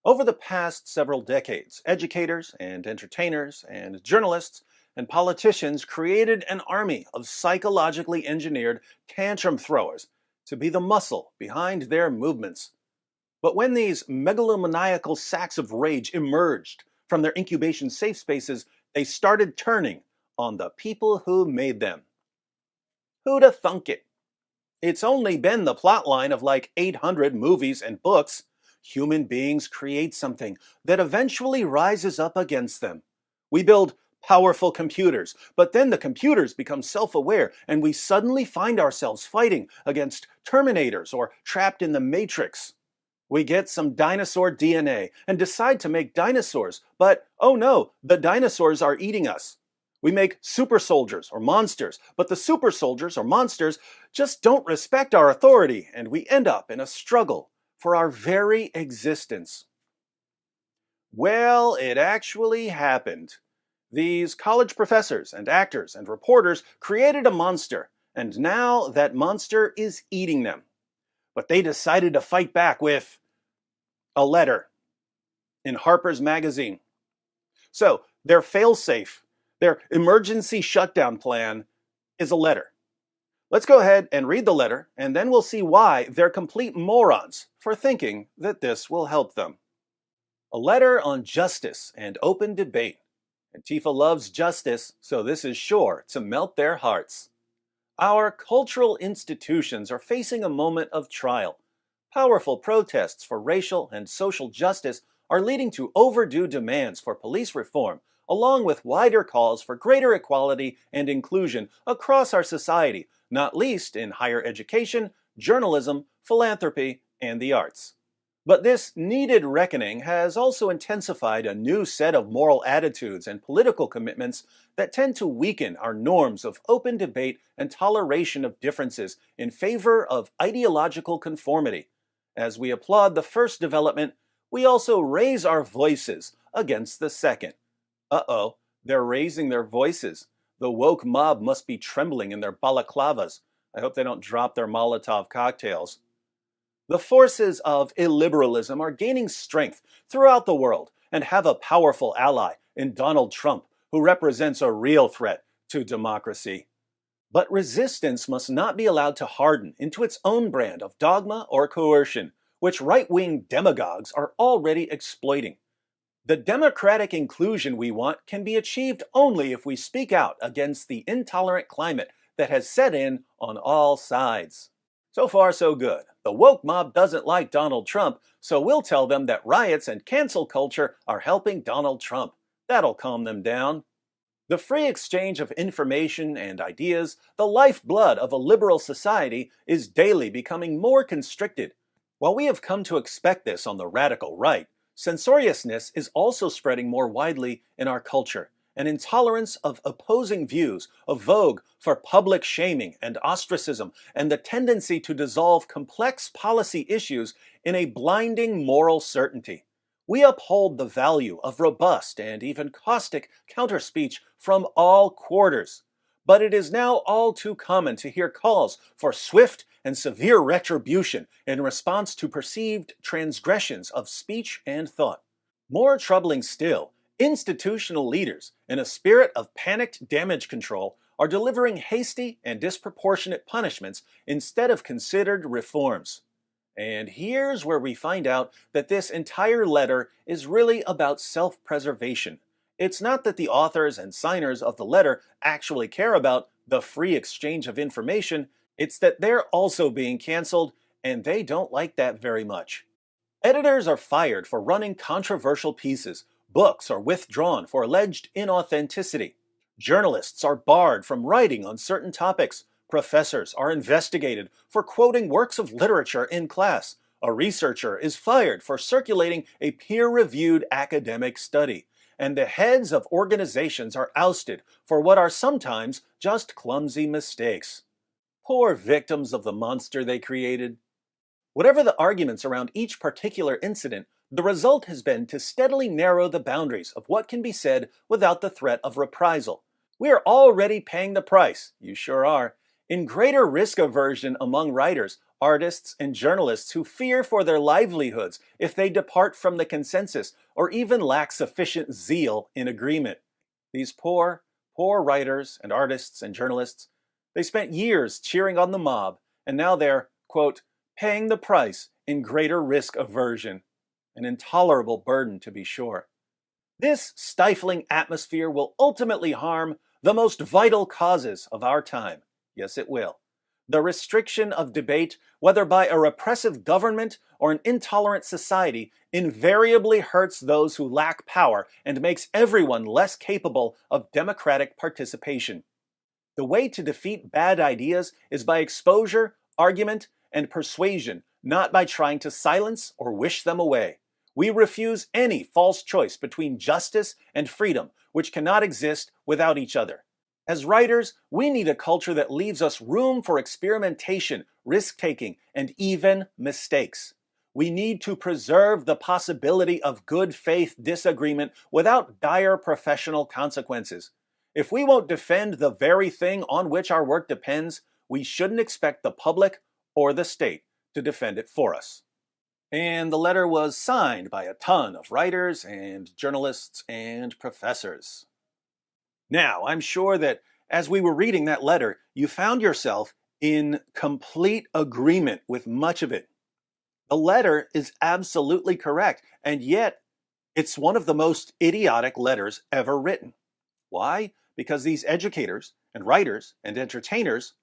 Over the past several decades, educators and entertainers and journalists and politicians created an army of psychologically engineered tantrum throwers to be the muscle behind their movements. But when these megalomaniacal sacks of rage emerged from their incubation safe spaces, they started turning on the people who made them. Who'da thunk it? It's only been the plotline of like 800 movies and books. Human beings create something that eventually rises up against them. We build powerful computers, but then the computers become self-aware and we suddenly find ourselves fighting against Terminators or trapped in the Matrix. We get some dinosaur DNA and decide to make dinosaurs, but oh no, the dinosaurs are eating us. We make super soldiers or monsters, but the super soldiers or monsters just don't respect our authority, and we end up in a struggle for our very existence. Well, it actually happened. These college professors and actors and reporters created a monster, and now that monster is eating them. But they decided to fight back with a letter in Harper's magazine. So their failsafe, their emergency shutdown plan is a letter. Let's go ahead and read the letter, and then we'll see why they're complete morons for thinking that this will help them. A letter on justice and open debate. Antifa loves justice, so this is sure to melt their hearts. Our cultural institutions are facing a moment of trial. Powerful protests for racial and social justice are leading to overdue demands for police reform, along with wider calls for greater equality and inclusion across our society, not least in higher education, journalism, philanthropy, and the arts. But this needed reckoning has also intensified a new set of moral attitudes and political commitments that tend to weaken our norms of open debate and toleration of differences in favor of ideological conformity. As we applaud the first development, we also raise our voices against the second. Uh-oh, they're raising their voices. The woke mob must be trembling in their balaclavas. I hope they don't drop their Molotov cocktails. The forces of illiberalism are gaining strength throughout the world and have a powerful ally in Donald Trump, who represents a real threat to democracy. But resistance must not be allowed to harden into its own brand of dogma or coercion, which right-wing demagogues are already exploiting. The democratic inclusion we want can be achieved only if we speak out against the intolerant climate that has set in on all sides. So far, so good. The woke mob doesn't like Donald Trump, so we'll tell them that riots and cancel culture are helping Donald Trump. That'll calm them down. The free exchange of information and ideas, the lifeblood of a liberal society, is daily becoming more constricted. While we have come to expect this on the radical right, censoriousness is also spreading more widely in our culture. An intolerance of opposing views, a vogue for public shaming and ostracism, and the tendency to dissolve complex policy issues in a blinding moral certainty. We uphold the value of robust and even caustic counterspeech from all quarters. But it is now all too common to hear calls for swift and severe retribution in response to perceived transgressions of speech and thought. More troubling still, institutional leaders, in a spirit of panicked damage control, are delivering hasty and disproportionate punishments instead of considered reforms. And here's where we find out that this entire letter is really about self-preservation. It's not that the authors and signers of the letter actually care about the free exchange of information, it's that they're also being canceled, and they don't like that very much. Editors are fired for running controversial pieces. Books are withdrawn for alleged inauthenticity. Journalists are barred from writing on certain topics. Professors are investigated for quoting works of literature in class. A researcher is fired for circulating a peer-reviewed academic study. And the heads of organizations are ousted for what are sometimes just clumsy mistakes. Poor victims of the monster they created. Whatever the arguments around each particular incident, the result has been to steadily narrow the boundaries of what can be said without the threat of reprisal. We are already paying the price, you sure are, In greater risk aversion among writers, artists, and journalists who fear for their livelihoods if they depart from the consensus or even lack sufficient zeal in agreement. These poor writers and artists and journalists, they spent years cheering on the mob, and now they're, quote, paying the price in greater risk aversion. An intolerable burden, to be sure. This stifling atmosphere will ultimately harm the most vital causes of our time. Yes, it will. The restriction of debate, whether by a repressive government or an intolerant society, invariably hurts those who lack power and makes everyone less capable of democratic participation. The way to defeat bad ideas is by exposure, argument, and persuasion, not by trying to silence or wish them away. We refuse any false choice between justice and freedom, which cannot exist without each other. As writers, we need a culture that leaves us room for experimentation, risk-taking, and even mistakes. We need to preserve the possibility of good faith disagreement without dire professional consequences. If we won't defend the very thing on which our work depends, we shouldn't expect the public or the state to defend it for us. And the letter was signed by a ton of writers and journalists and professors. Now, I'm sure that as we were reading that letter, you found yourself in complete agreement with much of it. The letter is absolutely correct, and yet it's one of the most idiotic letters ever written. Why? Because these educators and writers and entertainers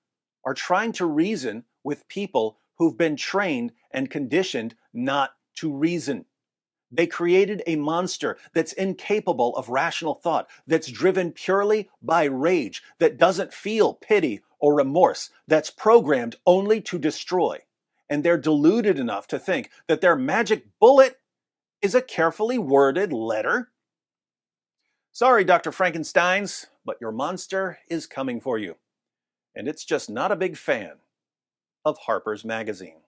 are trying to reason with people who've been trained and conditioned not to reason. They created a monster that's incapable of rational thought, that's driven purely by rage, that doesn't feel pity or remorse, that's programmed only to destroy. And they're deluded enough to think that their magic bullet is a carefully worded letter. Sorry, Dr. Frankensteins, but your monster is coming for you. And it's just not a big fan of Harper's Magazine.